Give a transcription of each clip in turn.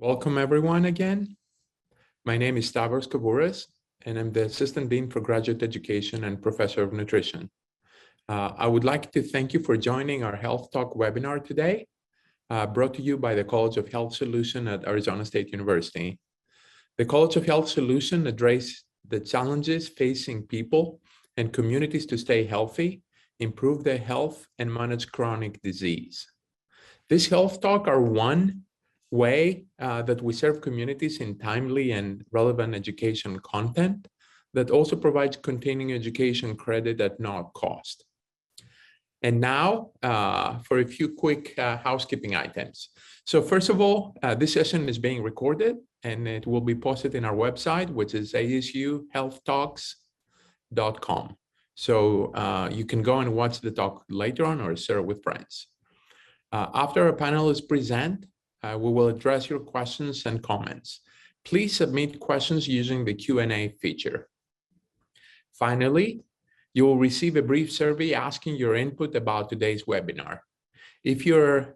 Welcome everyone again. My name is Stavros Kavouras, and I'm the Assistant Dean for Graduate Education and Professor of Nutrition. I would like to thank you for joining our Health Talk webinar today, brought to you by the College of Health Solutions at Arizona State University. The College of Health Solutions addresses the challenges facing people and communities to stay healthy, improve their health, and manage chronic disease. This Health Talk are one way that we serve communities in timely and relevant education content that also provides continuing education credit at no cost. And now for a few quick housekeeping items. So first of all, this session is being recorded and it will be posted in our website, which is asuhealthtalks.com. So you can go and watch the talk later on or share it with friends. After our panelists present, we will address your questions and comments. Please submit questions using the Q&A feature. Finally, you will receive a brief survey asking your input about today's webinar. If you're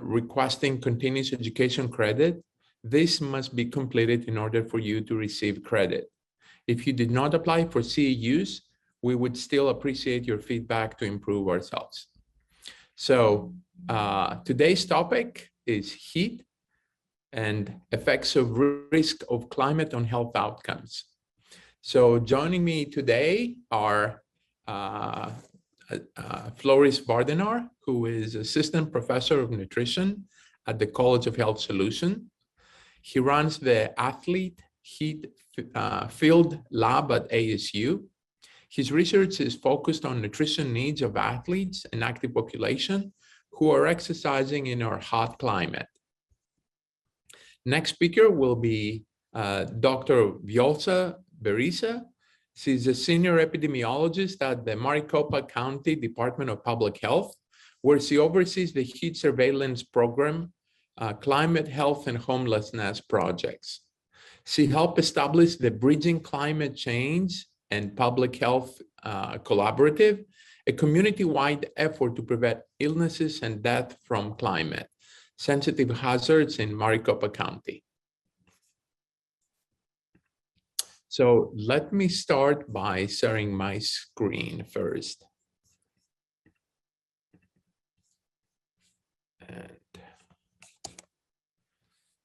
requesting continuous education credit, this must be completed in order for you to receive credit. If you did not apply for CEUs, we would still appreciate your feedback to improve ourselves. So today's topic is heat and effects of risk of climate on health outcomes. So joining me today are Floris Vardenar, who is Assistant Professor of Nutrition at the College of Health Solutions. He runs the Athlete Heat Field Lab at ASU. His research is focused on nutrition needs of athletes and active population who are exercising in our hot climate. Next speaker will be Dr. Vjosa Berisa. She's a senior epidemiologist at the Maricopa County Department of Public Health, where she oversees the heat surveillance program, climate health and homelessness projects. She helped establish the Bridging Climate Change and Public Health Collaborative, a community-wide effort to prevent illnesses and death from climate-sensitive hazards in Maricopa County. So let me start by sharing my screen first.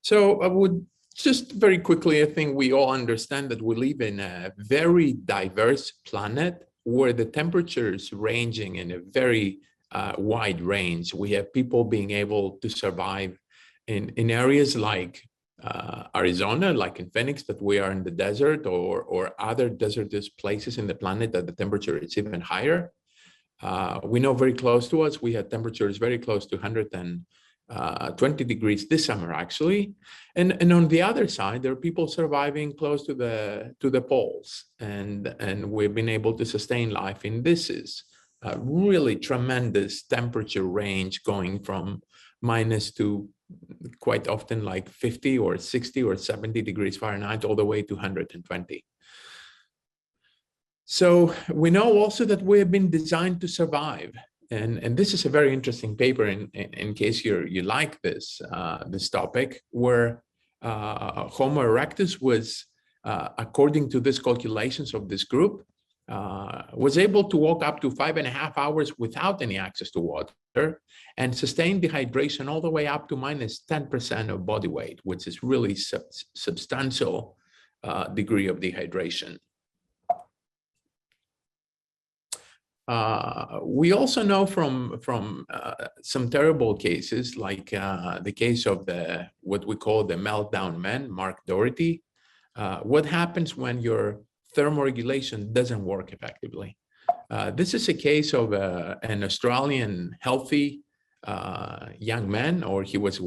So I would just very quickly, I think we all understand that we live in a very diverse planet where the temperature is ranging in a very wide range. We have people being able to survive in areas like Arizona, like in Phoenix, that we are in the desert, or other desertous places in the planet that the temperature is even higher. We know very close to us, we have temperatures very close to 120 degrees this summer, actually. And on the other side, there are people surviving close to the poles, and we've been able to sustain life in this is a really tremendous temperature range, going from minus to quite often like 50 or 60 or 70 degrees Fahrenheit, all the way to 120. So we know also that we have been designed to survive. And this is a very interesting paper in case you like this topic, where Homo erectus was, according to these calculations of this group, was able to walk up to 5.5 hours without any access to water and sustain dehydration all the way up to minus 10% of body weight, which is really substantial degree of dehydration. We also know from some terrible cases, like the case of what we call the meltdown man, Mark Doherty, what happens when your thermoregulation doesn't work effectively. This is a case of an Australian healthy young man, or he was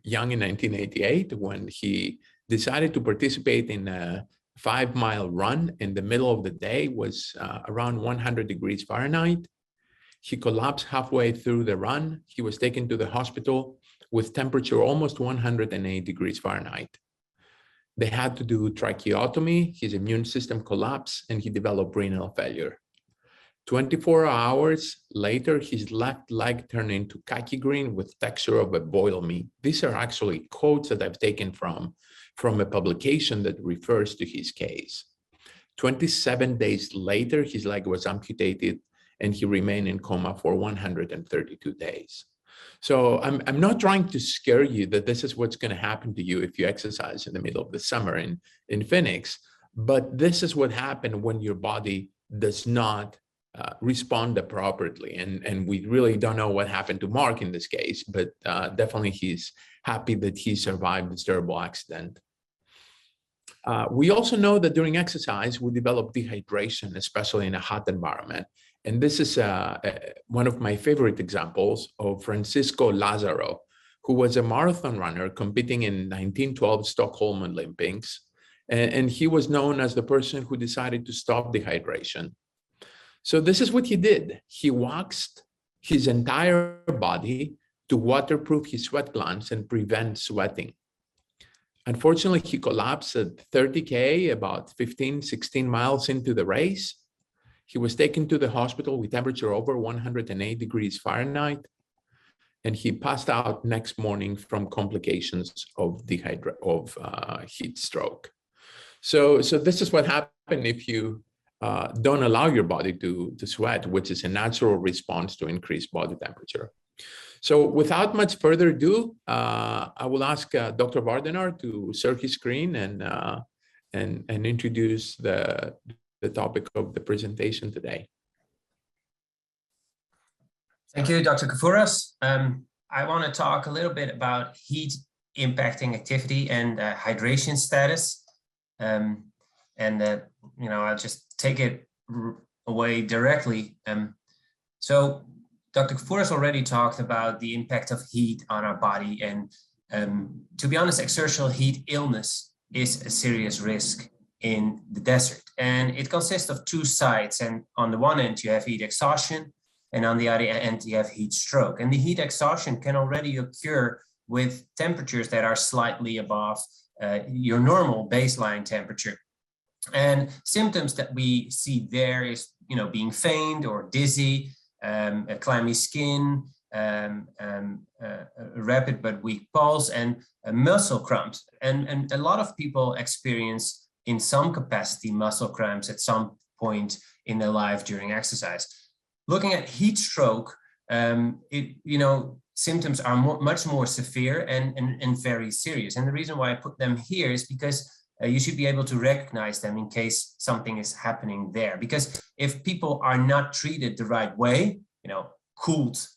young in 1988 when he decided to participate in a 5-mile run in the middle of the day. Was around 100 degrees Fahrenheit. He collapsed halfway through the run. He was taken to the hospital with temperature almost 108 degrees Fahrenheit. They had to do tracheotomy, his immune system collapsed, and he developed renal failure. 24 hours later, his left leg turned into khaki green with texture of a boiled meat. These are actually quotes that I've taken from a publication that refers to his case. 27 days later, his leg was amputated and he remained in coma for 132 days. So I'm not trying to scare you that this is what's going to happen to you if you exercise in the middle of the summer in Phoenix, but this is what happened when your body does not respond appropriately. And we really don't know what happened to Mark in this case, but definitely he's happy that he survived this terrible accident. We also know that during exercise, we develop dehydration, especially in a hot environment. And this is one of my favorite examples of Francisco Lazaro, who was a marathon runner competing in 1912 Stockholm Olympics. And he was known as the person who decided to stop dehydration. So this is what he did. He waxed his entire body to waterproof his sweat glands and prevent sweating. Unfortunately, he collapsed at 30K, about 15, 16 miles into the race. He was taken to the hospital with temperature over 108 degrees Fahrenheit, and he passed out next morning from complications of heat stroke. So this is what happened if you don't allow your body to sweat, which is a natural response to increased body temperature. So without much further ado, I will ask Dr. Vardanar to share his screen and introduce the topic of the presentation today. Thank you, Dr. Kafouras. I want to talk a little bit about heat impacting activity and hydration status. I'll just take it away directly. So Dr. Kafouras already talked about the impact of heat on our body. And to be honest, exertional heat illness is a serious risk in the desert. And it consists of two sides. And on the one end, you have heat exhaustion, and on the other end, you have heat stroke. And the heat exhaustion can already occur with temperatures that are slightly above your normal baseline temperature. And symptoms that we see there is, being faint or dizzy, a clammy skin, a rapid but weak pulse, and muscle cramps. And a lot of people experience, in some capacity, muscle cramps at some point in their life during exercise. Looking at heat stroke, symptoms are much more severe and very serious. And the reason why I put them here is because you should be able to recognize them in case something is happening there. Because if people are not treated the right way, cooled,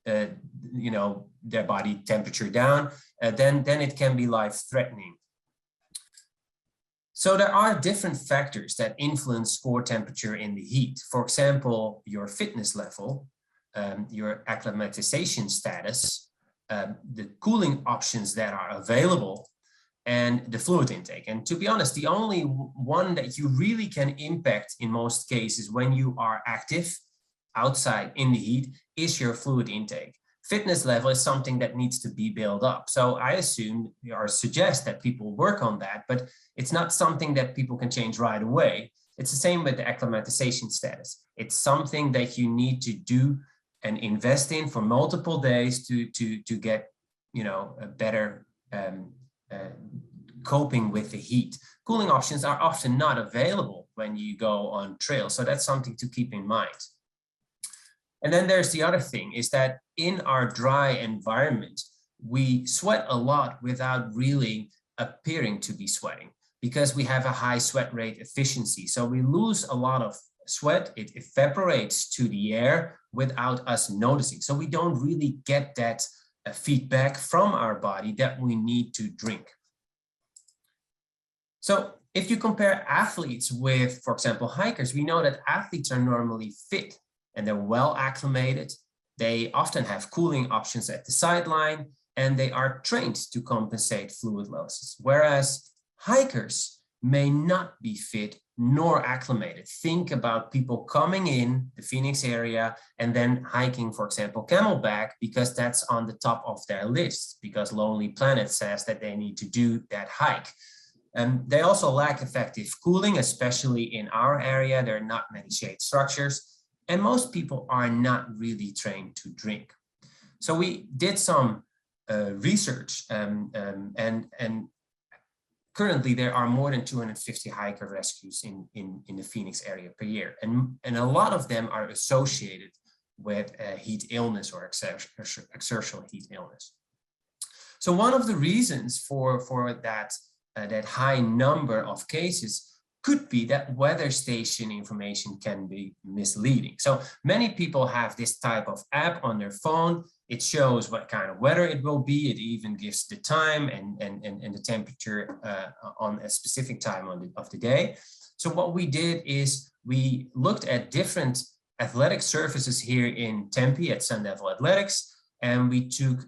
their body temperature down, then it can be life-threatening. So there are different factors that influence core temperature in the heat. For example, your fitness level, your acclimatization status, the cooling options that are available, and the fluid intake. And to be honest, the only one that you really can impact in most cases when you are active outside in the heat is your fluid intake. Fitness level is something that needs to be built up. So I assume or suggest that people work on that, but it's not something that people can change right away. It's the same with the acclimatization status. It's something that you need to do and invest in for multiple days to get, a better coping with the heat. Cooling options are often not available when you go on trail. So that's something to keep in mind. And then there's the other thing is that in our dry environment, we sweat a lot without really appearing to be sweating because we have a high sweat rate efficiency. So we lose a lot of sweat, it evaporates to the air without us noticing. So we don't really get that feedback from our body that we need to drink. So if you compare athletes with, for example, hikers, we know that athletes are normally fit and they're well acclimated. They often have cooling options at the sideline and they are trained to compensate fluid losses. Whereas hikers may not be fit nor acclimated. Think about people coming in the Phoenix area and then hiking, for example, Camelback, because that's on the top of their list, because Lonely Planet says that they need to do that hike. They also lack effective cooling, especially in our area. There are not many shade structures. and most people are not really trained to drink. So we did some research, and currently there are more than 250 hiker rescues in the Phoenix area per year, and a lot of them are associated with heat illness or exertional heat illness. So one of the reasons for that that high number of cases could be that weather station information can be misleading. So many people have this type of app on their phone. It shows what kind of weather it will be. It even gives the time and the temperature on a specific time of the day. So what we did is we looked at different athletic surfaces here in Tempe at Sun Devil Athletics, and we took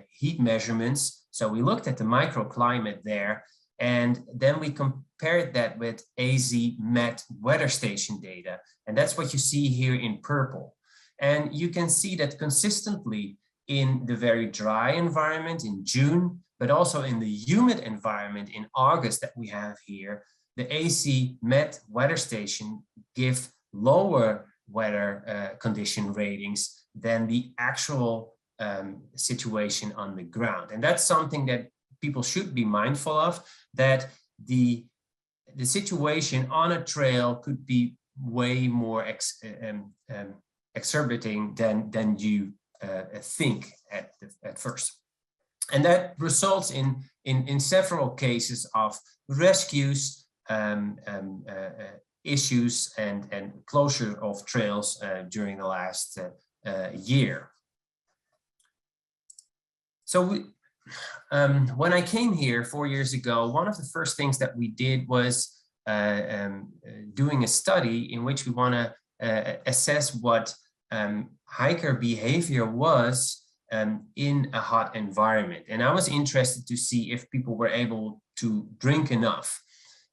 heat measurements. So we looked at the microclimate there, and then we compared that with AZ Met weather station data. And that's what you see here in purple. And you can see that consistently in the very dry environment in June, but also in the humid environment in August that we have here, the AC Met weather station give lower weather condition ratings than the actual situation on the ground. And that's something that people should be mindful of, that the situation on a trail could be way more exacerbating than you think at first. And that results in several cases of rescues, issues, and closure of trails during the last year. So when I came here 4 years ago, one of the first things that we did was doing a study in which we want to assess what hiker behavior was in a hot environment. And I was interested to see if people were able to drink enough.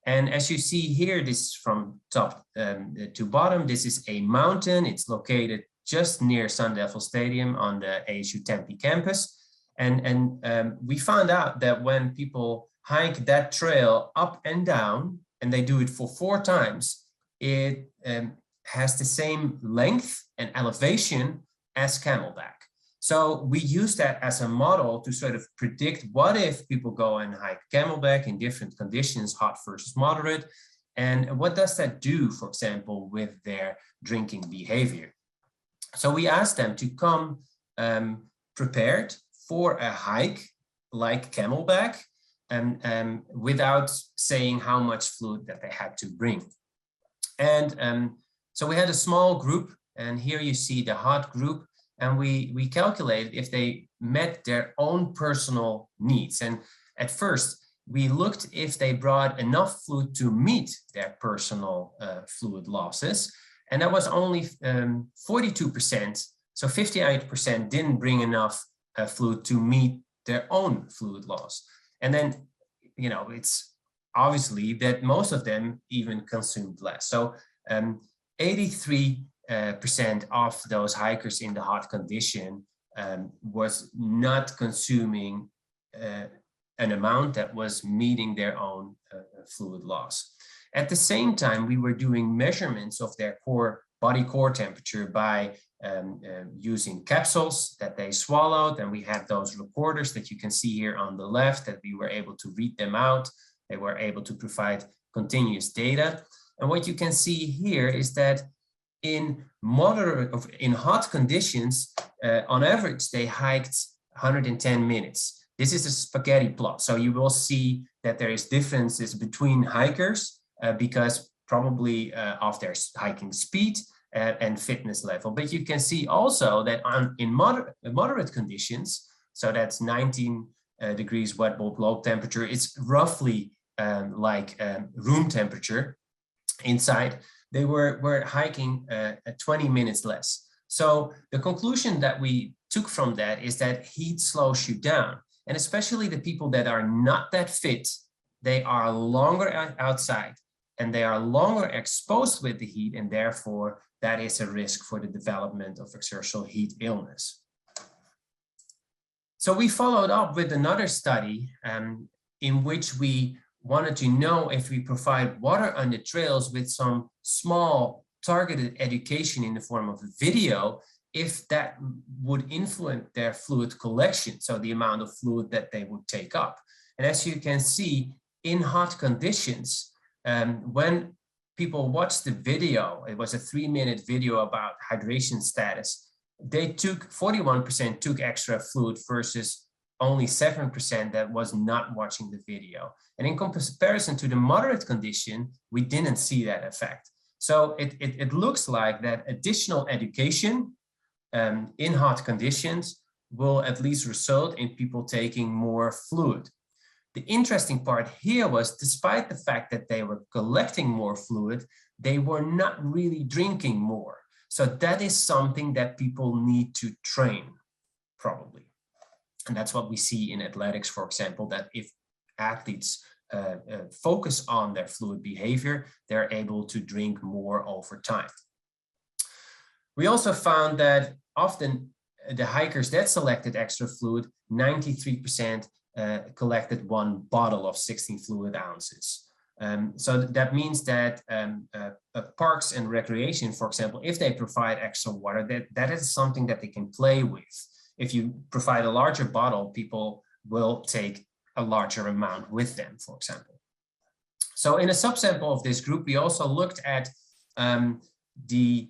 And as you see here, this is from top to bottom. This is a mountain. It's located just near Sun Devil Stadium on the ASU Tempe campus. And we found out that when people hike that trail up and down, and they do it for 4 times, it has the same length and elevation as Camelback. So we use that as a model to sort of predict what if people go and hike Camelback in different conditions, hot versus moderate, and what does that do, for example, with their drinking behavior. So we asked them to come prepared for a hike like Camelback, and without saying how much fluid that they had to bring. And so we had a small group, and here you see the hot group, and we calculated if they met their own personal needs. And at first, we looked if they brought enough fluid to meet their personal fluid losses, and that was only 42%, so 58% didn't bring enough fluid to meet their own fluid loss. And then, you know, it's obviously that most of them even consumed less. So 83% of those hikers in the hot condition was not consuming an amount that was meeting their own fluid loss. At the same time, we were doing measurements of their body core temperature by using capsules that they swallowed, and we had those recorders that you can see here on the left that we were able to read them out. They were able to provide continuous data. And what you can see here is that in hot conditions, on average, they hiked 110 minutes. This is a spaghetti plot. So you will see that there is differences between hikers because probably of their hiking speed and fitness level. But you can see also that in moderate conditions, so that's 19 degrees wet bulb globe temperature, it's roughly like room temperature inside, they were hiking 20 minutes less. So the conclusion that we took from that is that heat slows you down. And especially the people that are not that fit, they are longer outside and they are longer exposed with the heat, and therefore that is a risk for the development of exertional heat illness. So we followed up with another study in which we wanted to know if we provide water on the trails with some small targeted education in the form of a video if that would influence their fluid collection, so the amount of fluid that they would take up. And as you can see, in hot conditions, when people watched the video, it was a 3-minute video about hydration status, they took 41% took extra fluid versus only 7% that was not watching the video. And in comparison to the moderate condition, we didn't see that effect. So it looks like that additional education in hot conditions will at least result in people taking more fluid. The interesting part here was, despite the fact that they were collecting more fluid, they were not really drinking more. So that is something that people need to train, probably. And that's what we see in athletics, for example, that if athletes focus on their fluid behavior, they're able to drink more over time. We also found that often the hikers that selected extra fluid, 93% collected 1 bottle of 16 fluid ounces. So that means that parks and recreation, for example, if they provide extra water, that is something that they can play with. If you provide a larger bottle, people will take a larger amount with them, for example. So in a subsample of this group, we also looked at the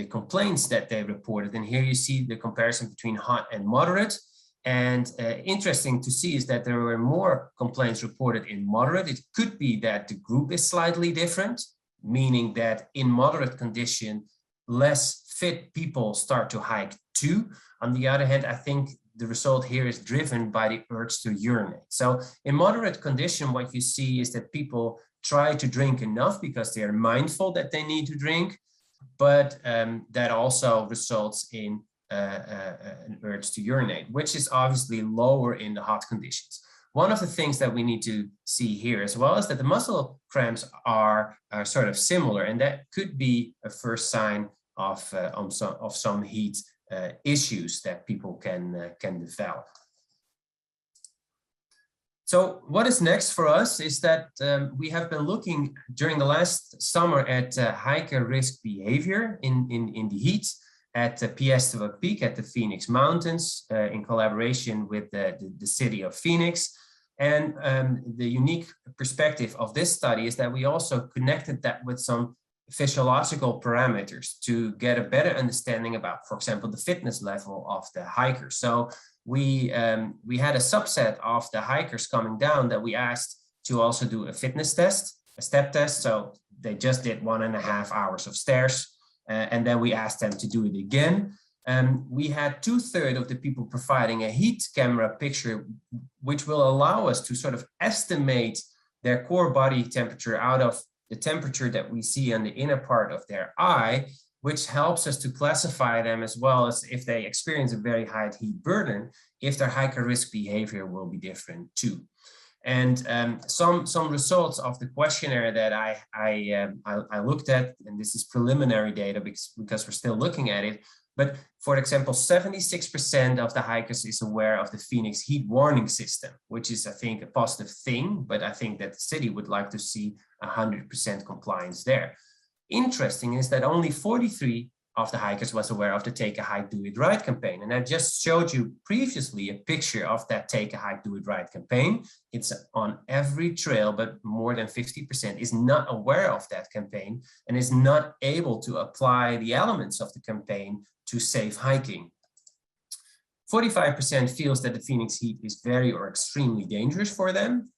complaints that they reported. And here you see the comparison between hot and moderate. And interesting to see is that there were more complaints reported in moderate. It could be that the group is slightly different, meaning that in moderate condition, less fit people start to hike too. On the other hand, I think the result here is driven by the urge to urinate. So in moderate condition, what you see is that people try to drink enough because they are mindful that they need to drink, but that also results in an urge to urinate, which is obviously lower in the hot conditions. One of the things that we need to see here as well is that the muscle cramps are sort of similar, and that could be a first sign of some heat issues that people can develop. So what is next for us is that we have been looking during the last summer at hiker risk behavior in the heat at the Piestewa Peak at the Phoenix Mountains in collaboration with the city of Phoenix. And the unique perspective of this study is that we also connected that with some physiological parameters to get a better understanding about, for example, the fitness level of the hikers. So we had a subset of the hikers coming down that we asked to also do a fitness test, a step test. So they just did 1.5 hours of stairs. And then we asked them to do it again. We had 2/3 of the people providing a heat camera picture, which will allow us to sort of estimate their core body temperature out of the temperature that we see on the inner part of their eye, which helps us to classify them as well as if they experience a very high heat burden, if their hiker risk behavior will be different too. And some results of the questionnaire that I looked at, and this is preliminary data because we're still looking at it, but for example, 76% of the hikers is aware of the Phoenix heat warning system, which is, I think, a positive thing, but I think that the city would like to see 100% compliance there. Interesting is that only 43 of the hikers was aware of the Take a Hike, Do It Right campaign. And I just showed you previously a picture of that Take a Hike, Do It Right campaign. It's on every trail, but more than 50% is not aware of that campaign and is not able to apply the elements of the campaign to safe hiking. 45% feels that the Phoenix heat is very or extremely dangerous for them.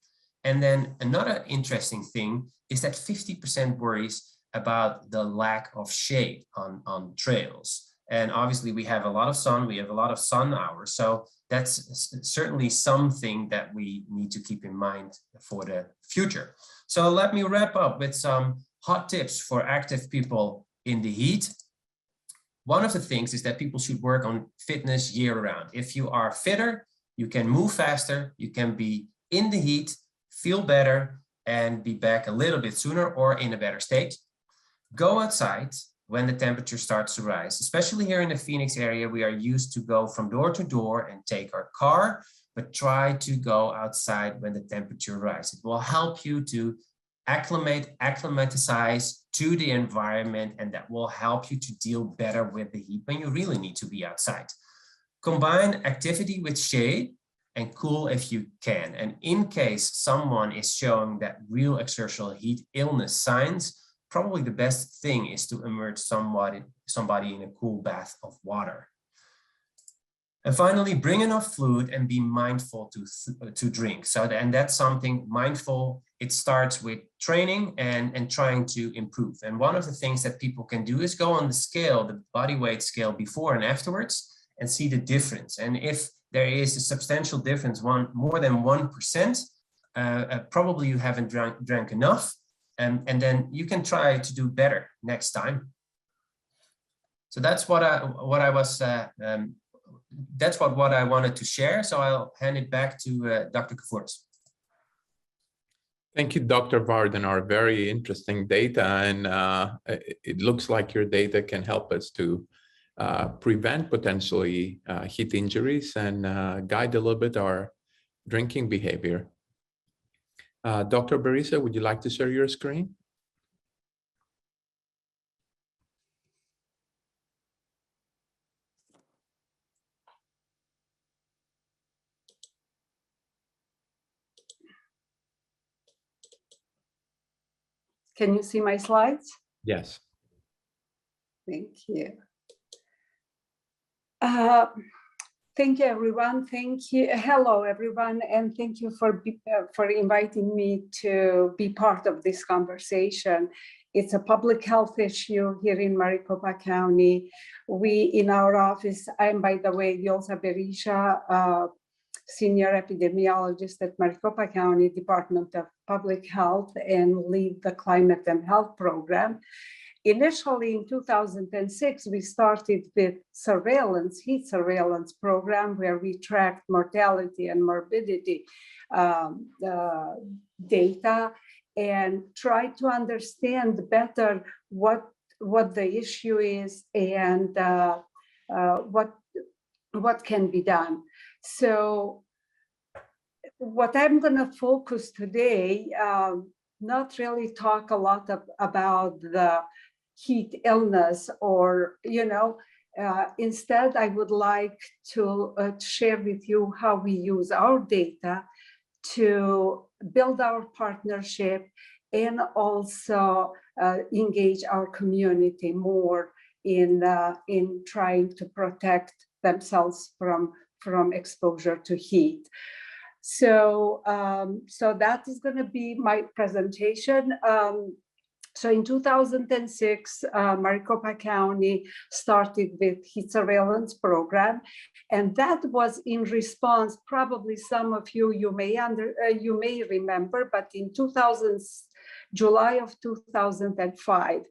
And then another interesting thing is that 50% worries about the lack of shade on trails. And obviously we have a lot of sun, we have a lot of sun hours. So that's certainly something that we need to keep in mind for the future. So let me wrap up with some hot tips for active people in the heat. One of the things is that people should work on fitness year round. If you are fitter, you can move faster, you can be in the heat, feel better, and be back a little bit sooner or in a better state. Go outside when the temperature starts to rise. Especially here in the Phoenix area, we are used to go from door to door and take our car, but try to go outside when the temperature rises. It will help you to acclimatize to the environment, and that will help you to deal better with the heat when you really need to be outside. Combine activity with shade and cool if you can. And in case someone is showing that real exertional heat illness signs, probably the best thing is to immerse somebody in a cool bath of water. And finally, bring enough fluid and be mindful to drink. And that's something mindful. It starts with training and trying to improve. And one of the things that people can do is go on the scale, the body weight scale before and afterwards, and see the difference. And if there is a substantial difference, more than 1%, probably you haven't drank enough. And then you can try to do better next time. So that's what I wanted to share. So I'll hand it back to Dr. Kavouris. Thank you, Dr. Vardanar. Very interesting data. And it looks like your data can help us to prevent potentially heat injuries and guide a little bit our drinking behavior. Dr. Berisa, would you like to share your screen? Can you see my slides? Yes. Thank you. Thank you, everyone. Thank you. Hello, everyone, and thank you for inviting me to be part of this conversation. It's a public health issue here in Maricopa County. We, in our office, I'm, by the way, Yolsa Berisha, senior epidemiologist at Maricopa County Department of Public Health, and lead the Climate and Health Program. Initially, in 2006, we started with heat surveillance program, where we tracked mortality and morbidity data and tried to understand better what the issue is and what can be done. So what I'm going to focus today, not really talk a lot about the heat illness, or, instead I would like to share with you how we use our data to build our partnership and also engage our community more in trying to protect themselves from exposure to heat. So that is going to be my presentation. So in 2006, Maricopa County started with heat surveillance program, and that was in response. Probably some of you may remember, but in July of 2005,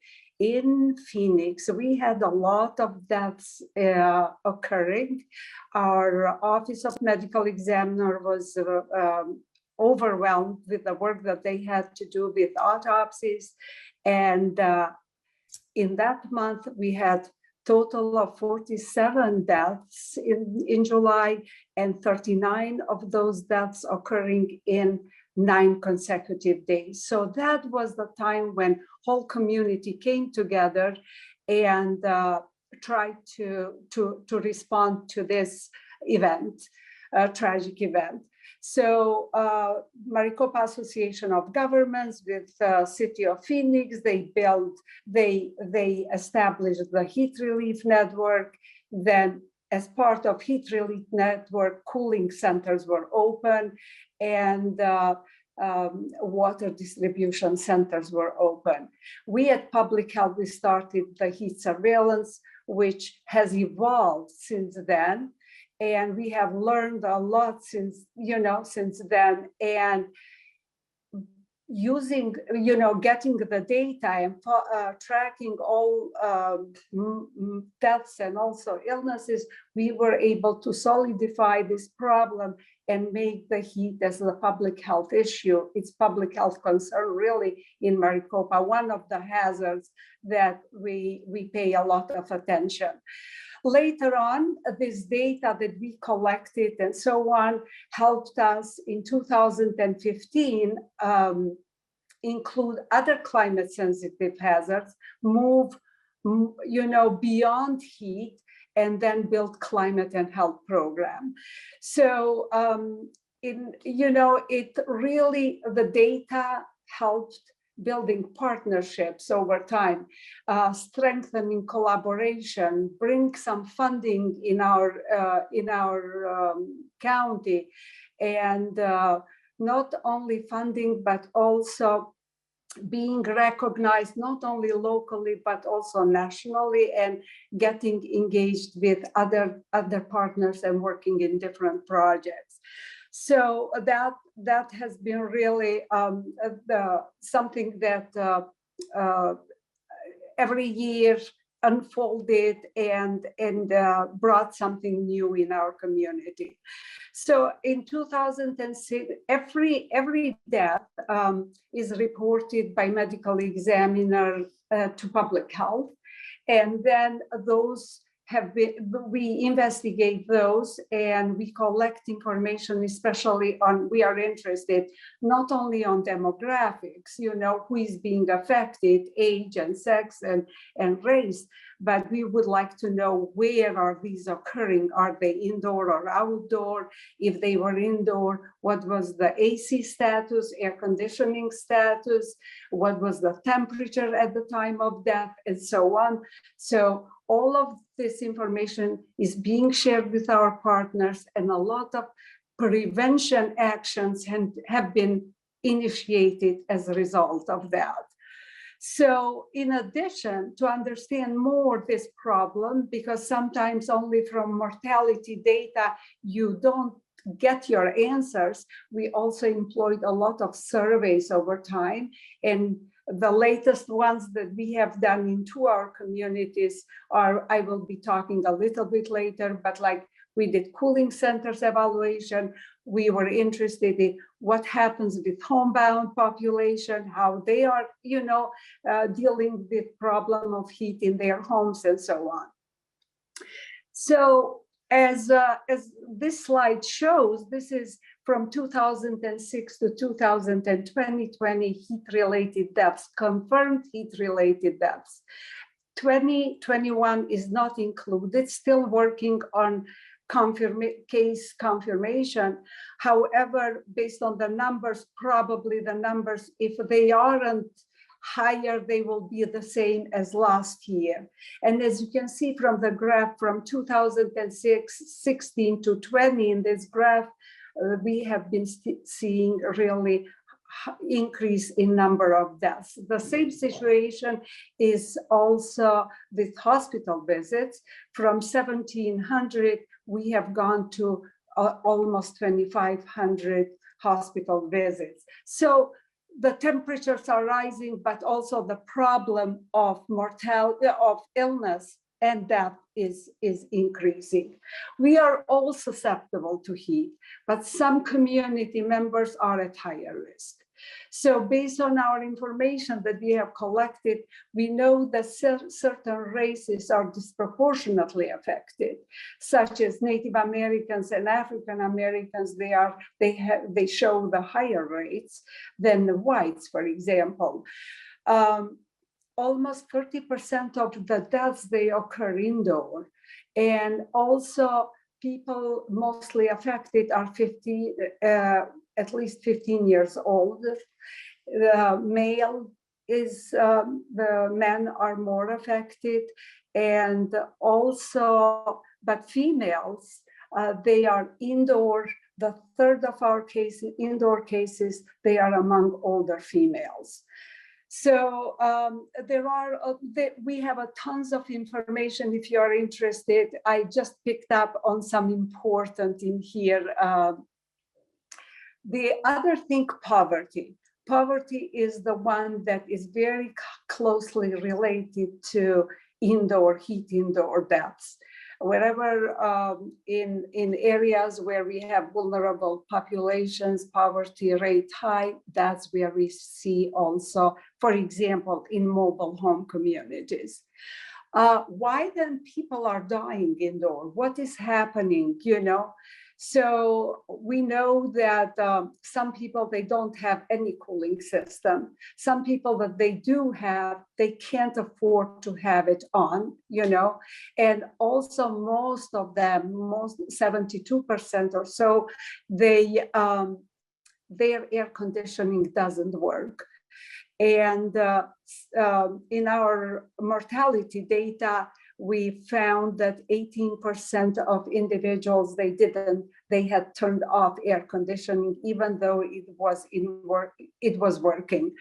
in Phoenix, we had a lot of deaths occurring. Our Office of Medical Examiner was overwhelmed with the work that they had to do with autopsies. And in that month, we had total of 47 deaths in July, and 39 of those deaths occurring in 9 consecutive days. So that was the time when whole community came together and tried to respond to this event, tragic event. So Maricopa Association of Governments with City of Phoenix, they established the Heat Relief Network. Then as part of Heat Relief Network, cooling centers were open, and water distribution centers were open. We at Public Health, we started the heat surveillance, which has evolved since then. And we have learned a lot since then, and using, getting the data and tracking all deaths and also illnesses, we were able to solidify this problem and make the heat as a public health issue. It's public health concern really in Maricopa, one of the hazards that we pay a lot of attention. Later on, this data that we collected and so on helped us in 2015 include other climate sensitive hazards, move, beyond heat, and then build climate and health program. So, it really, the data helped building partnerships over time, strengthening collaboration, bring some funding in our county, and not only funding, but also being recognized not only locally but also nationally, and getting engaged with other partners and working in different projects. So that has been really something that every year unfolded and brought something new in our community. So in 2006, every death is reported by medical examiner to public health, and then those we investigate those and we collect information, especially on, we are interested not only on demographics, who is being affected, age and sex and race, but we would like to know where are these occurring? Are they indoor or outdoor? If they were indoor, what was the AC status, air conditioning status? What was the temperature at the time of death, and so on. So all of this information is being shared with our partners, and a lot of prevention actions have been initiated as a result of that. So in addition, to understand more this problem, because sometimes only from mortality data, you don't get your answers, we also employed a lot of surveys over time. And the latest ones that we have done into our communities are, I will be talking a little bit later, but like we did cooling centers evaluation. We were interested in what happens with homebound population, how they are, dealing with problem of heat in their homes and so on. So as this slide shows, this is from 2006 to 2020 heat-related deaths, confirmed heat-related deaths. 2021 is not included, still working on case confirmation. However, based on the numbers, probably the numbers, if they aren't higher, they will be the same as last year. And as you can see from the graph from 2016 to 20 in this graph, we have been seeing really increase in number of deaths. The same situation is also with hospital visits. From 1,700, we have gone to almost 2,500 hospital visits. So the temperatures are rising, but also the problem of mortality, of illness and death is increasing. We are all susceptible to heat, but some community members are at higher risk. So based on our information that we have collected, we know that certain races are disproportionately affected, such as Native Americans and African Americans. They show the higher rates than the whites, for example. Almost 30% of the deaths, they occur indoor. And also people mostly affected are at least 15 years old. The men are more affected, and also, but females, they are indoor. The third of our cases, indoor cases, they are among older females. So we have tons of information if you are interested. I just picked up on some important in here. The other thing, poverty. Poverty is the one that is very closely related to indoor deaths. Wherever in areas where we have vulnerable populations, poverty rate high, that's where we see also, for example, in mobile home communities. Why then people are dying indoor? What is happening, So we know that some people, they don't have any cooling system. Some people that they do have, they can't afford to have it on, and also most of them, 72% or so, their air conditioning doesn't work. And in our mortality data, we found that 18% of individuals, they had turned off air conditioning, even though it was working.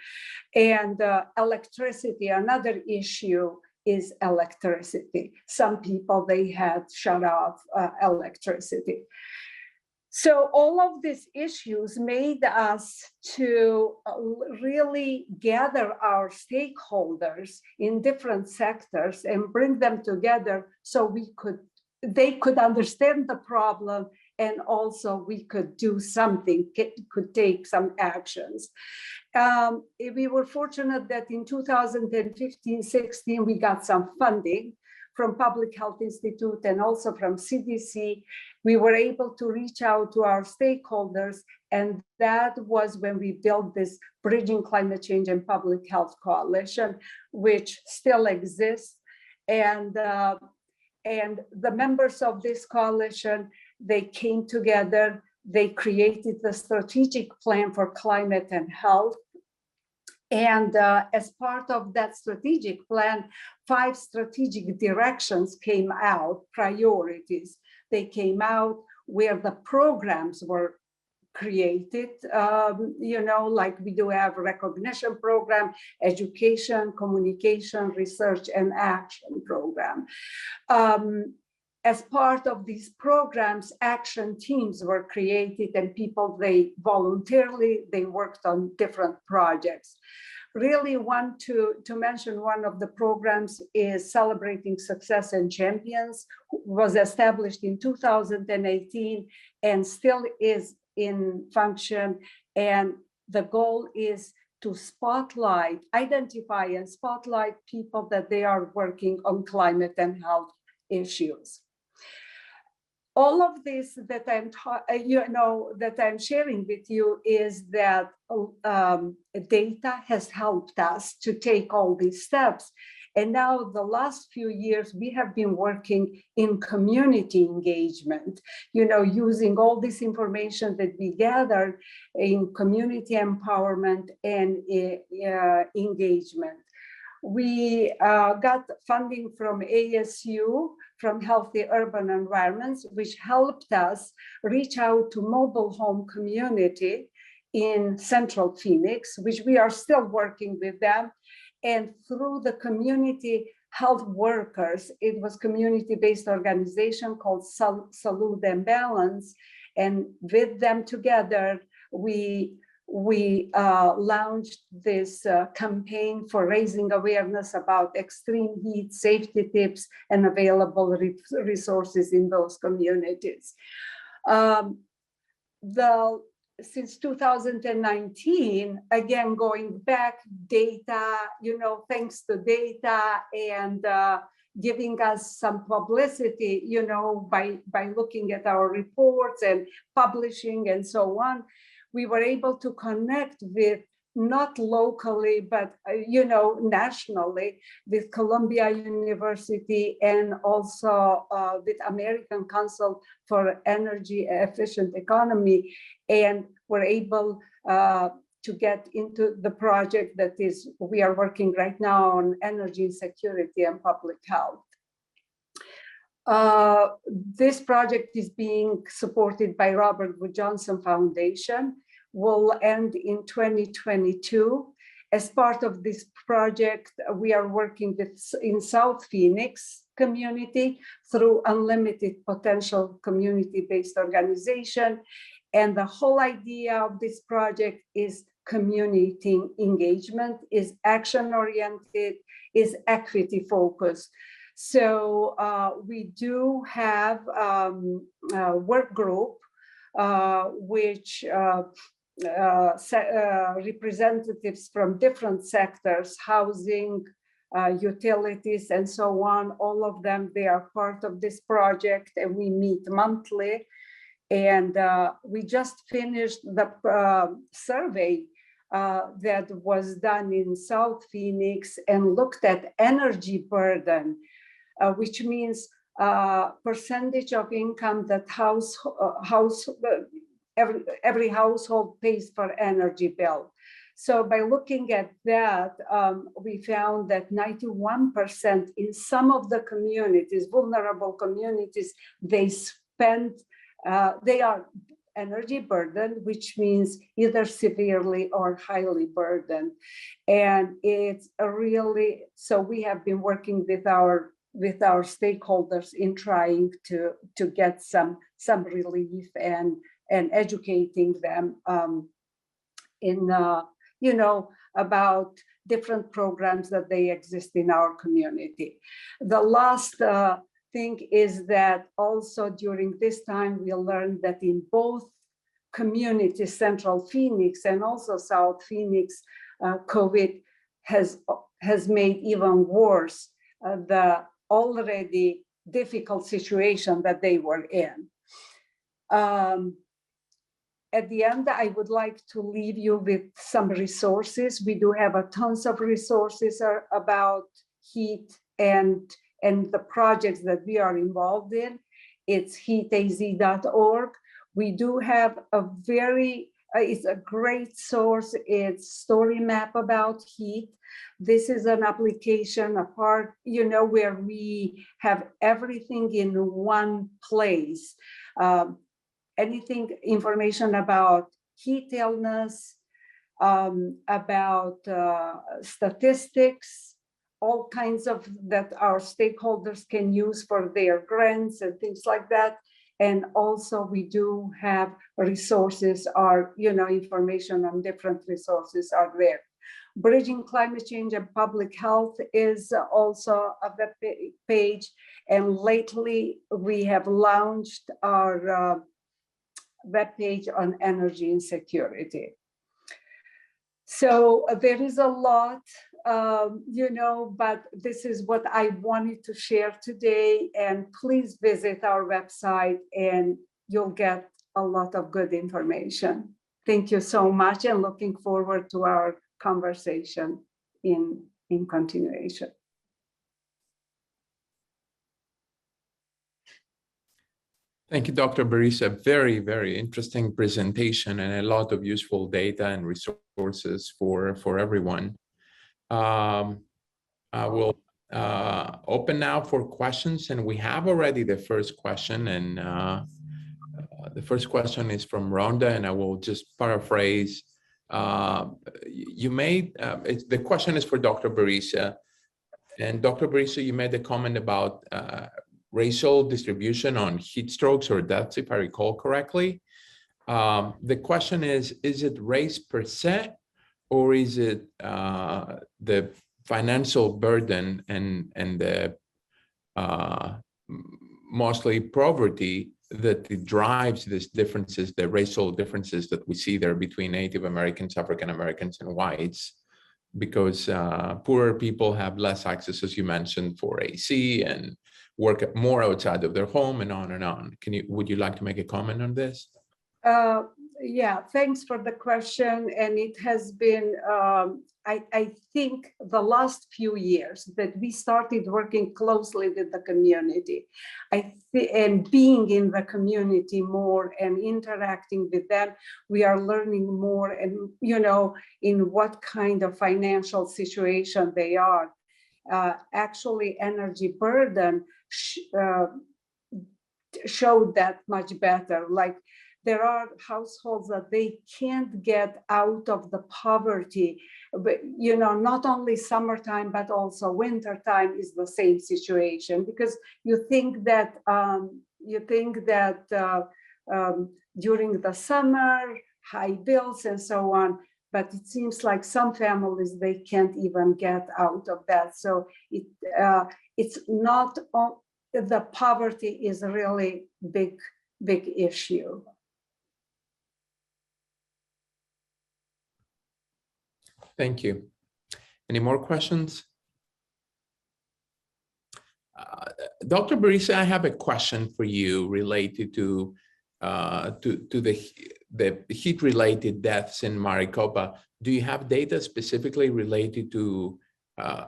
And electricity, another issue is electricity. Some people, they had shut off electricity. So all of these issues made us to really gather our stakeholders in different sectors and bring them together so they could understand the problem, and also we could do something, could take some actions. We were fortunate that in 2015-16, we got some funding from Public Health Institute and also from CDC. We were able to reach out to our stakeholders, and that was when we built this Bridging Climate Change and Public Health Coalition, which still exists. And the members of this coalition, they came together, they created the strategic plan for climate and health. And as part of that strategic plan, 5 strategic directions came out, priorities. They came out where the programs were created, like we do have a recognition program, education, communication, research, and action program. As part of these programs, action teams were created, and people, they voluntarily, they worked on different projects. Really want to mention one of the programs is Celebrating Success and Champions, was established in 2018 and still is in function. And the goal is to identify and spotlight people that they are working on climate and health issues. All of this that I'm sharing with you is that data has helped us to take all these steps. And now the last few years, we have been working in community engagement, using all this information that we gathered in community empowerment and engagement. We got funding from ASU, from Healthy Urban Environments, which helped us reach out to mobile home community in Central Phoenix, which we are still working with them. And through the community health workers, it was community-based organization called Salud and Balance. And with them together, we launched this campaign for raising awareness about extreme heat, safety tips, and available resources in those communities. Since 2019, again, going back, data, thanks to data and giving us some publicity, by looking at our reports and publishing and so on, we were able to connect with, not locally, but nationally, with Columbia University and also with American Council for Energy Efficient Economy, and we're able to get into the project that we are working right now on energy security and public health. This project is being supported by Robert Wood Johnson Foundation, will end in 2022. As part of this project, we are working in South Phoenix community through Unlimited Potential community-based organization. And the whole idea of this project is community engagement, is action-oriented, is equity-focused. So we do have a work group which representatives from different sectors, housing, utilities, and so on, all of them, they are part of this project, and we meet monthly. And we just finished the survey that was done in South Phoenix and looked at energy burden, which means percentage of income that every household pays for energy bill. So by looking at that, we found that 91% in some of the communities, vulnerable communities, they are energy burdened, which means either severely or highly burdened. And it's really, so we have been working with our stakeholders in trying to get some relief and educating them in about different programs that they exist in our community. The last thing is that also during this time, we learned that in both communities, Central Phoenix and also South Phoenix, COVID has made even worse the already difficult situation that they were in. At the end, I would like to leave you with some resources. We do have tons of resources about heat and the projects that we are involved in. It's heataz.org. We do have it's a great source. It's story map about heat. This is an application where we have everything in one place. Information about heat illness, about statistics, all kinds of that our stakeholders can use for their grants and things like that. And also we do have resources information on different resources are there. Bridging Climate Change and Public Health is also a web page. And lately we have launched our webpage on energy insecurity. So there is a lot, but this is what I wanted to share today. And please visit our website and you'll get a lot of good information. Thank you so much and looking forward to our conversation in continuation. Thank you, Dr. Barisa. Very, very interesting presentation and a lot of useful data and resources for everyone. I will open now for questions, and we have already the first question. And the first question is from Rhonda, and I will just paraphrase. The question is for Dr. Barisa. And Dr. Barisa, you made a comment about racial distribution on heat strokes or deaths, if I recall correctly. The question is it race per se, or is it the financial burden and the mostly poverty that drives these differences, the racial differences that we see there between Native Americans, African Americans, and whites? Because poorer people have less access, as you mentioned, for AC and work more outside of their home and on and on. Would you like to make a comment on this? Yeah, thanks for the question. And it has been, I think, the last few years that we started working closely with the community. And being in the community more and interacting with them, we are learning more and, in what kind of financial situation they are. Actually, energy burden showed that much better. Like, there are households that they can't get out of the poverty, but not only summertime, but also wintertime is the same situation, because you think that during the summer, high bills and so on, but it seems like some families, they can't even get out of that. So it's not, the poverty is a really big issue. Thank you. Any more questions? Dr. Barisa, I have a question for you related to to the heat-related deaths in Maricopa, do you have data specifically related to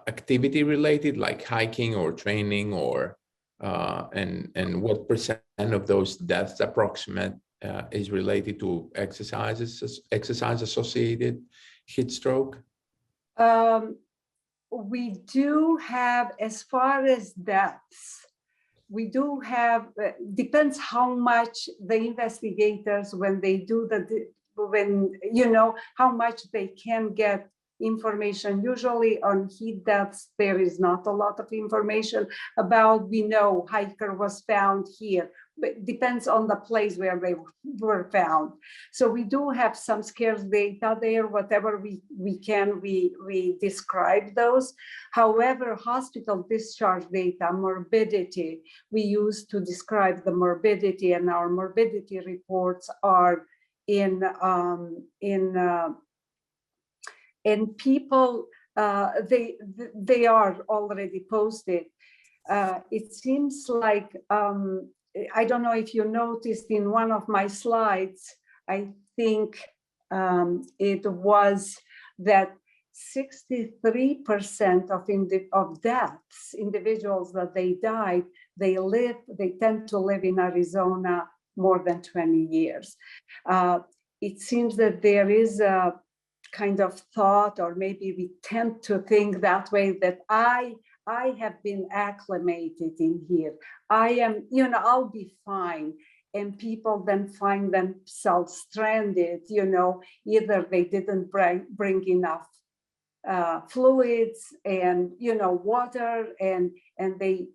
activity related, like hiking or training, or and what percent of those deaths approximate is related to exercise-associated heat stroke? We do have, as far as deaths, we do have, depends how much the investigators, when they do how much they can get information. Usually on heat deaths, there is not a lot of information about, we know hiker was found here, but it depends on the place where they were found. So we do have some scarce data there, whatever we can, we describe those. However, hospital discharge data, morbidity, we use to describe the morbidity, and our morbidity reports are in people, they are already posted. It seems like, I don't know if you noticed in one of my slides, I think it was that 63% of deaths, individuals that they died, they tend to live in Arizona more than 20 years. It seems that there is a kind of thought, or maybe we tend to think that way, that I have been acclimated in here. I am, I'll be fine. And people then find themselves stranded, either they didn't bring enough fluids and, water, and they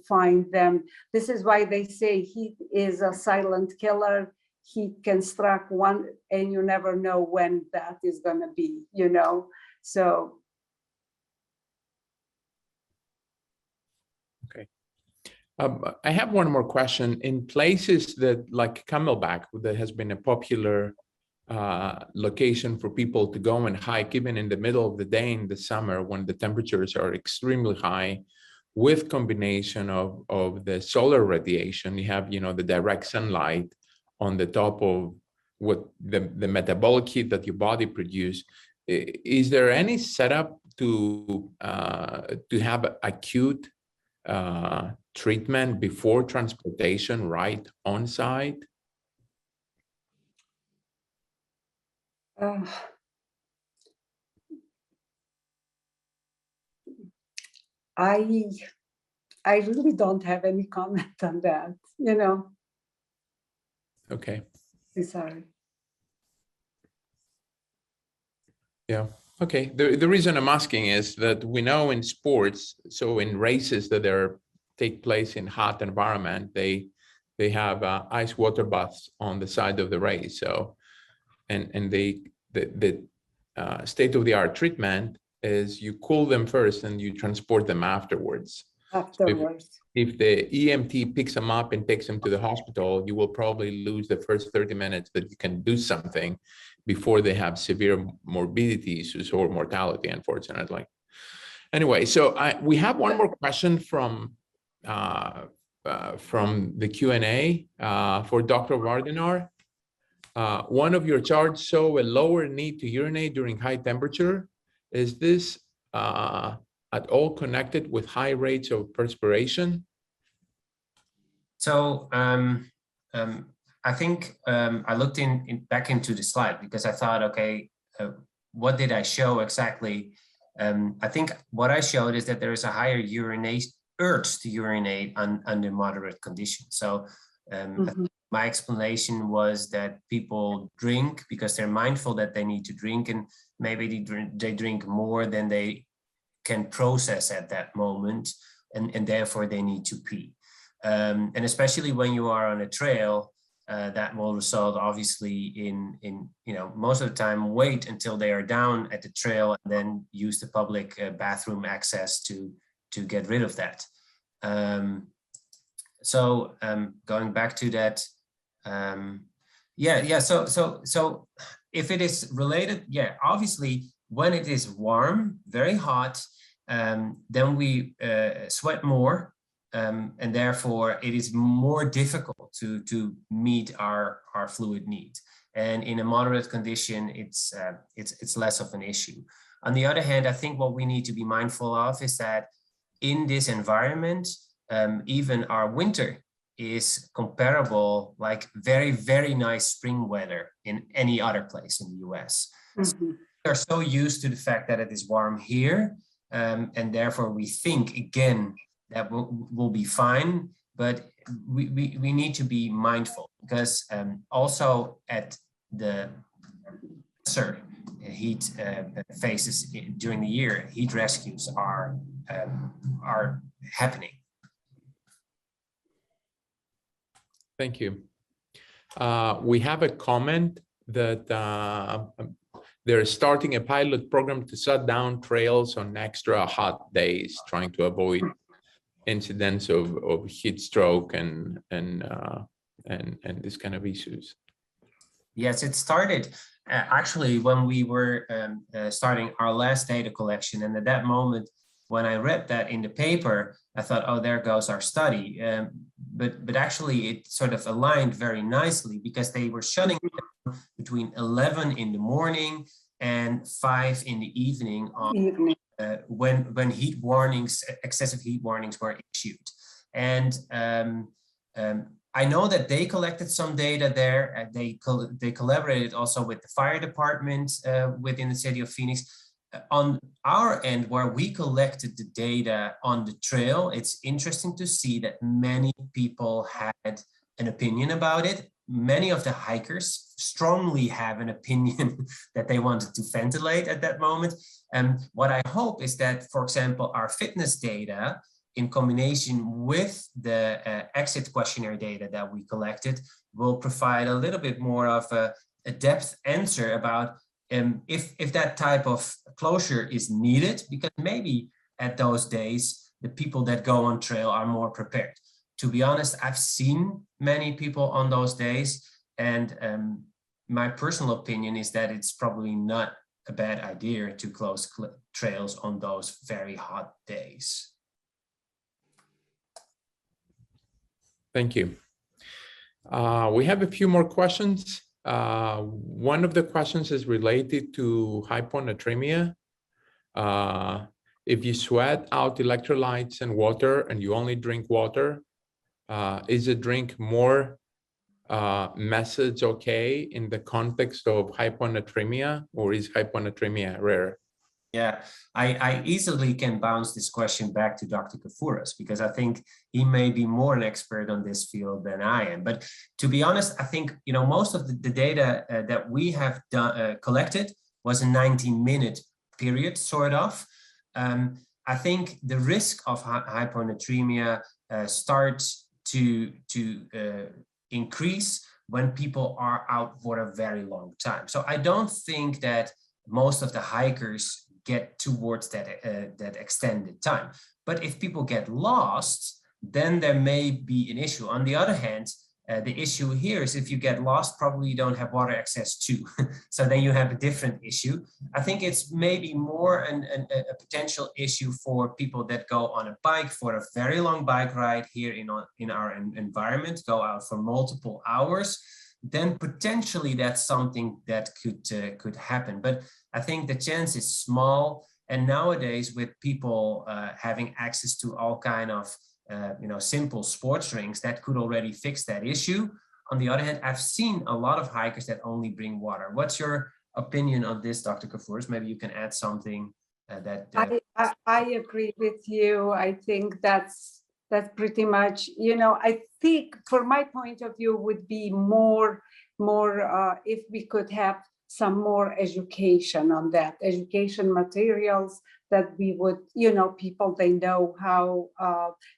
find them. This is why they say heat is a silent killer. He can strike one and you never know when that is going to be, so. Okay. I have one more question. In places that, like Camelback, that has been a popular location for people to go and hike, even in the middle of the day in the summer when the temperatures are extremely high, with combination of the solar radiation, you have, the direct sunlight on the top of what the metabolic heat that your body produces. Is there any setup to have acute treatment before transportation, right on site? I really don't have any comment on that, Okay. I'm sorry. Yeah. Okay. The reason I'm asking is that we know in sports, so in races that take place in hot environment, they have ice water baths on the side of the race. So, and the state-of-the-art treatment is you cool them first and you transport them afterwards. Afterwards. If the EMT picks them up and takes them to the hospital, you will probably lose the first 30 minutes that you can do something before they have severe morbidity issues or mortality, unfortunately. Anyway, so we have one more question from the Q&A for Dr. Vardanar. One of your charts show a lower need to urinate during high temperature. Is this at all connected with high rates of perspiration? So I think I looked back into the slide because I thought, okay, what did I show exactly? I think what I showed is that there is a higher urge to urinate under moderate conditions. So my explanation was that people drink because they're mindful that they need to drink, and maybe they drink more than they can process at that moment, and therefore they need to pee. And especially when you are on a trail, that will result obviously in most of the time wait until they are down at the trail and then use the public bathroom access to get rid of that. So going back to that, so if it is related, obviously when it is warm, very hot, then we sweat more. and therefore it is more difficult to meet our fluid need. And in a moderate condition, it's less of an issue. On the other hand, I think what we need to be mindful of is that in this environment, even our winter is comparable, like very, very nice spring weather in any other place in the US. Mm-hmm. We are so used to the fact that it is warm here, and therefore we think again that we'll be fine, but we need to be mindful, because also at the heat phases during the year, heat rescues are happening. Thank you. We have a comment that they're starting a pilot program to shut down trails on extra hot days, trying to avoid incidents of heat stroke and this kind of issues. Yes, it started actually when we were starting our last data collection, and at that moment, when I read that in the paper, I thought, oh, there goes our study. But actually, it sort of aligned very nicely, because they were shutting down between 11 in the morning and 5 in the evening on, when heat warnings, excessive heat warnings were issued. And I know that they collected some data there. They collaborated also with the fire department within the city of Phoenix. On our end, where we collected the data on the trail, it's interesting to see that many people had an opinion about it. Many of the hikers strongly have an opinion that they wanted to ventilate at that moment. And what I hope is that, for example, our fitness data, in combination with the exit questionnaire data that we collected, will provide a little bit more of a depth answer about if that type of closure is needed, because maybe at those days, the people that go on trail are more prepared. To be honest, I've seen many people on those days, and my personal opinion is that it's probably not a bad idea to close trails on those very hot days. Thank you. We have a few more questions. One of the questions is related to hyponatremia. If you sweat out electrolytes and water and you only drink water, is a drink more message okay in the context of hyponatremia, or is hyponatremia rare? Yeah, I easily can bounce this question back to Dr. Kafouras, because I think he may be more an expert on this field than I am. But to be honest, I think, you know, most of the data that we have done, collected was a 19-minute period, sort of. I think the risk of hyponatremia starts to increase when people are out for a very long time. So I don't think that most of the hikers get towards that extended time. But if people get lost, then there may be an issue. On the other hand, the issue here is if you get lost, probably you don't have water access too. So then you have a different issue. I think it's maybe more a potential issue for people that go on a bike for a very long bike ride here in our environment, go out for multiple hours. Then potentially that's something that could happen. But I think the chance is small. And nowadays, with people having access to all kind of simple sports drinks, that could already fix that issue. On the other hand, I've seen a lot of hikers that only bring water. What's your opinion on this, Dr. Kafouras? Maybe you can add something I agree with you. I think that's pretty much, I think from my point of view would be more if we could have some more education on that, education materials that we would, people, they know how,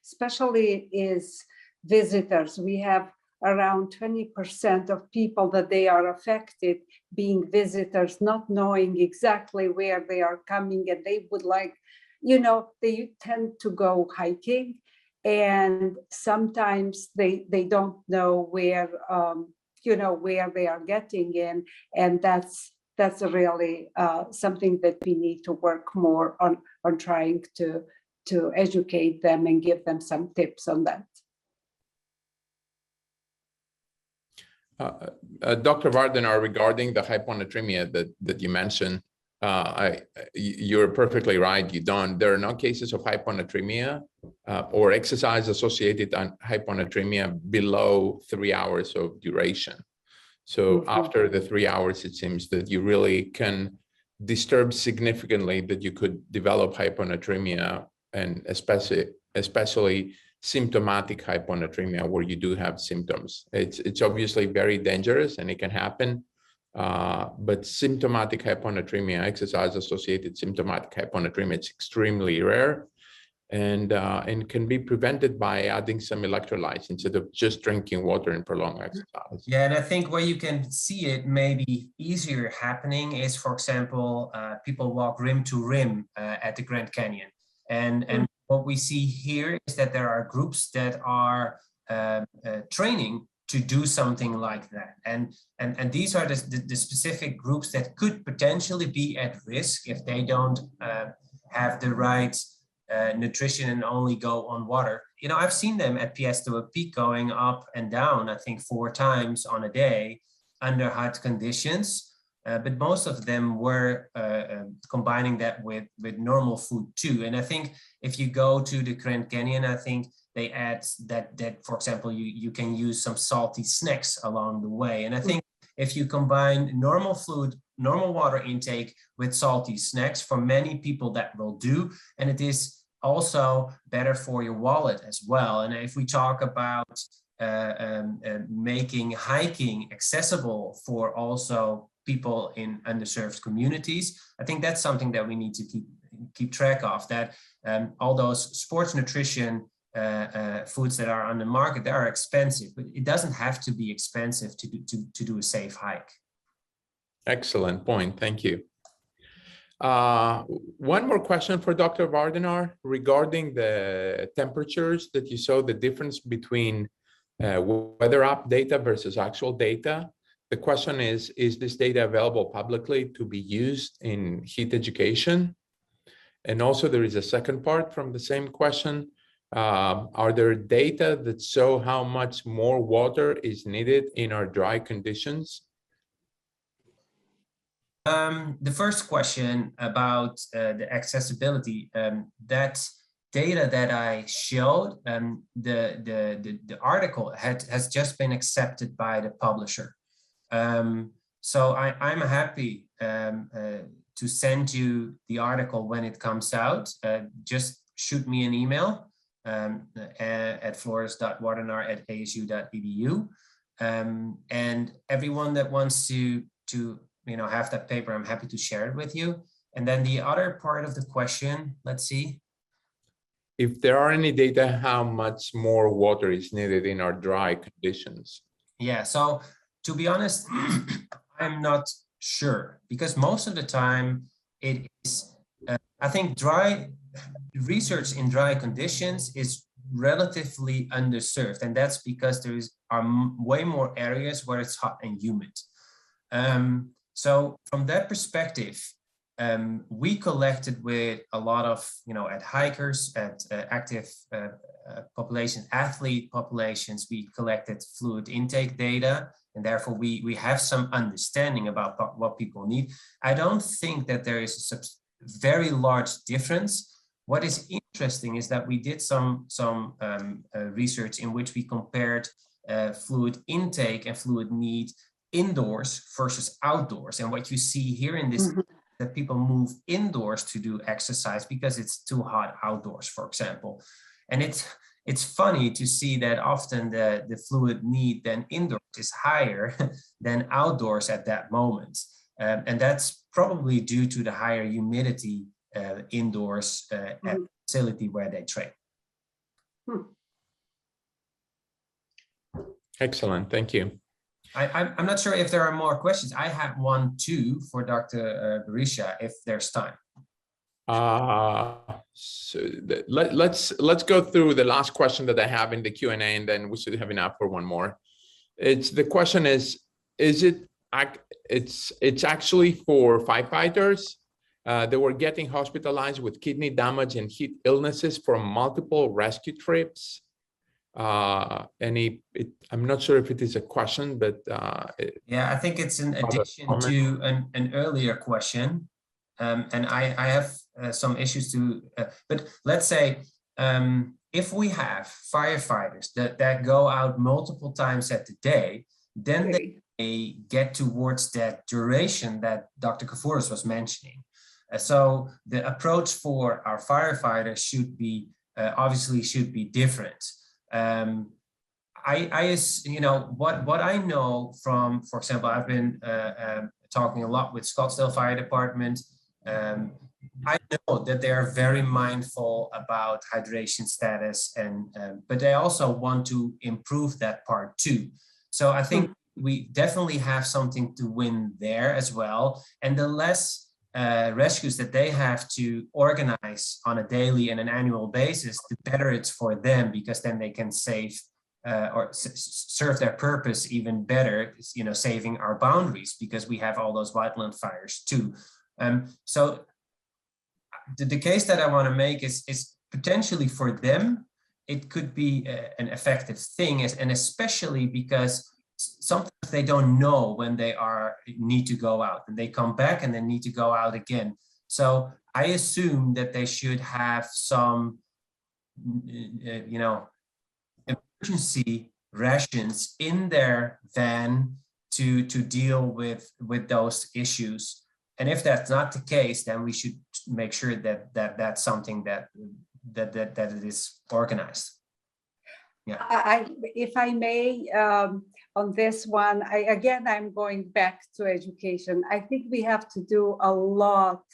especially is visitors. We have around 20% of people that they are affected being visitors, not knowing exactly where they are coming, and they would like, they tend to go hiking, and sometimes they don't know where, where they are getting in, and that's really something that we need to work more on trying to to educate them and give them some tips on that. Dr. Vardanar, regarding the hyponatremia that you mentioned, you're perfectly right. There are no cases of hyponatremia or exercise-associated hyponatremia below 3 hours of duration. So after the 3 hours, it seems that you really can disturb significantly that you could develop hyponatremia, and especially symptomatic hyponatremia where you do have symptoms. It's obviously very dangerous and it can happen, but symptomatic hyponatremia, exercise-associated symptomatic hyponatremia, it's extremely rare, and can be prevented by adding some electrolytes instead of just drinking water and prolonged exercise. Yeah, and I think where you can see it maybe easier happening is, for example, people walk rim to rim at the Grand Canyon. And what we see here is that there are groups that are training to do something like that. And these are the specific groups that could potentially be at risk if they don't have the right nutrition and only go on water. You know, I've seen them at Piestewa Peak going up and down, I think 4 times on a day under hot conditions. But most of them were combining that with normal food too. And I think if you go to the Grand Canyon, I think they add that for example, you can use some salty snacks along the way. And I think if you combine normal food, normal water intake with salty snacks, for many people that will do. And it is also better for your wallet as well. And if we talk about making hiking accessible for also people in underserved communities, I think that's something that we need to keep track of, that all those sports nutrition foods that are on the market, they are expensive, but it doesn't have to be expensive to do a safe hike. Excellent point, thank you. One more question for Dr. Vardanar regarding the temperatures that you saw, the difference between weather app data versus actual data. The question is this data available publicly to be used in heat education? And also there is a second part from the same question. Are there data that show how much more water is needed in our dry conditions? The first question about the accessibility, that data that I showed, the article has just been accepted by the publisher. So I'm happy to send you the article when it comes out. Just shoot me an email at flores.wardenaar@asu.edu. And everyone that wants to have that paper, I'm happy to share it with you. And then the other part of the question, let's see. If there are any data, how much more water is needed in our dry conditions? Yeah, so to be honest, I'm not sure, because most of the time it is, I think research in dry conditions is relatively underserved. And that's because there are way more areas where it's hot and humid. So from that perspective, we collected with a lot of, at hikers, at active population, athlete populations, we collected fluid intake data, and therefore we have some understanding about what people need. I don't think that there is a very large difference. What is interesting is that we did some research in which we compared fluid intake and fluid need indoors versus outdoors. And what you see here in this, that people move indoors to do exercise because it's too hot outdoors, for example. And it's funny to see that often the fluid need then indoors is higher than outdoors at that moment. And that's probably due to the higher humidity indoors at the facility where they train. Excellent, thank you. I'm not sure if there are more questions. I have one too for Dr. Berisha, if there's time. So let's go through the last question that I have in the Q&A, and then we should have enough for one more. The question is it's actually for firefighters They were getting hospitalized with kidney damage and heat illnesses from multiple rescue trips. I'm not sure if it is a question, but yeah, I think it's in addition to an earlier question. And I have some issues to, but let's say if we have firefighters that go out multiple times at the day, then they get towards that duration that Dr. Kafouris was mentioning. So the approach for our firefighters should be, obviously should be different. What I know from, for example, I've been talking a lot with Scottsdale Fire Department. I know that they are very mindful about hydration status, but they also want to improve that part too. So I think we definitely have something to win there as well. And the less rescues that they have to organize on a daily and an annual basis, the better it's for them, because then they can save or serve their purpose even better, saving our boundaries, because we have all those wildland fires too. So the case that I want to make is potentially for them, it could be an effective thing, and especially because sometimes they don't know when they need to go out, and they come back and then need to go out again. So I assume that they should have some, emergency rations in their van to deal with those issues. And if that's not the case, then we should make sure that that's something that it is organized. Yeah. If I may, on this one, I'm going back to education. I think we have to do a lot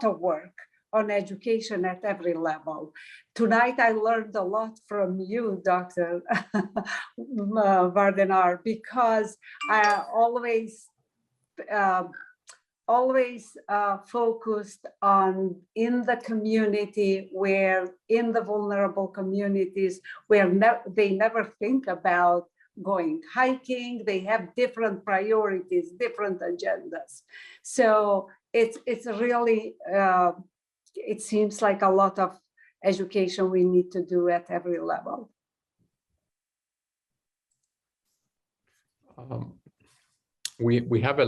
of work on education at every level. Tonight, I learned a lot from you, Dr. Vardanar, because I always focused on in the community, in the vulnerable communities, where they never think about going hiking. They have different priorities, different agendas. So it's really, it seems like a lot of education we need to do at every level. We have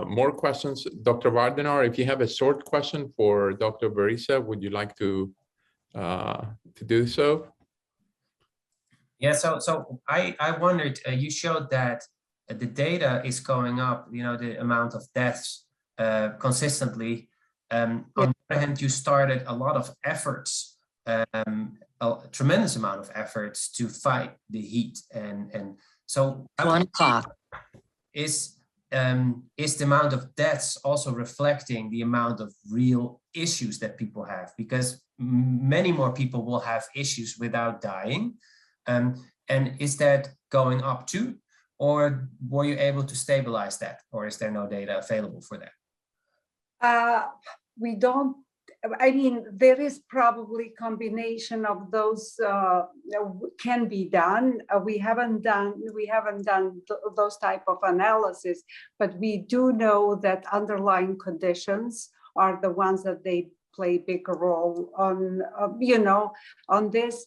more questions. Dr. Vardanar, if you have a short question for Dr. Berisa, would you like to do so? Yeah, so I wondered, you showed that the data is going up, the amount of deaths consistently. On the other hand, you started a lot of efforts, a tremendous amount of efforts to fight the heat. And so 1 o'clock. Is the amount of deaths also reflecting the amount of real issues that people have? Because many more people will have issues without dying. And is that going up too? Or were you able to stabilize that? Or is there no data available for that? We don't, there is probably combination of those can be done. We haven't done those type of analysis, but we do know that underlying conditions are the ones that they play big role on, on this.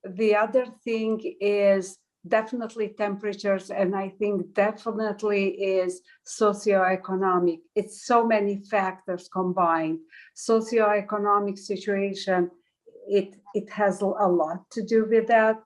The other thing is definitely temperatures, and I think definitely is socioeconomic. It's so many factors combined. Socioeconomic situation, it has a lot to do with that,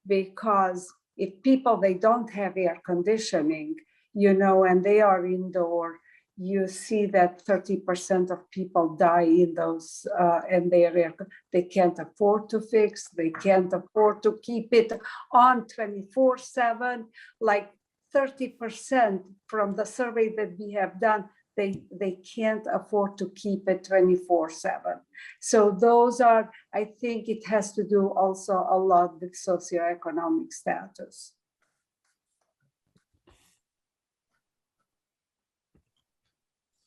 because if people, they don't have air conditioning, and they are indoor, you see that 30% of people die in those, and they can't afford to fix, they can't afford to keep it on 24/7. Like 30% from the survey that we have done, they can't afford to keep it 24/7. So those are, I think it has to do also a lot with socioeconomic status.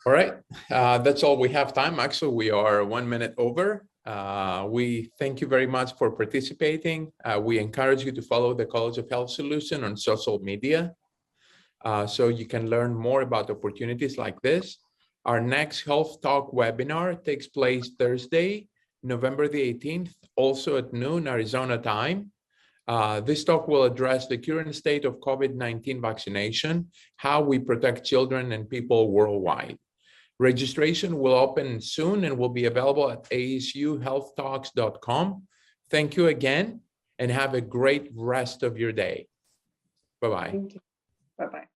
All right, that's all we have time. Actually, we are 1 minute over. We thank you very much for participating. We encourage you to follow the College of Health Solutions on social media so you can learn more about opportunities like this. Our next Health Talk webinar takes place Thursday, November the 18th, also at noon Arizona time. This talk will address the current state of COVID-19 vaccination, how we protect children and people worldwide. Registration will open soon and will be available at asuhealthtalks.com. Thank you again and have a great rest of your day. Bye-bye. Thank you. Bye-bye.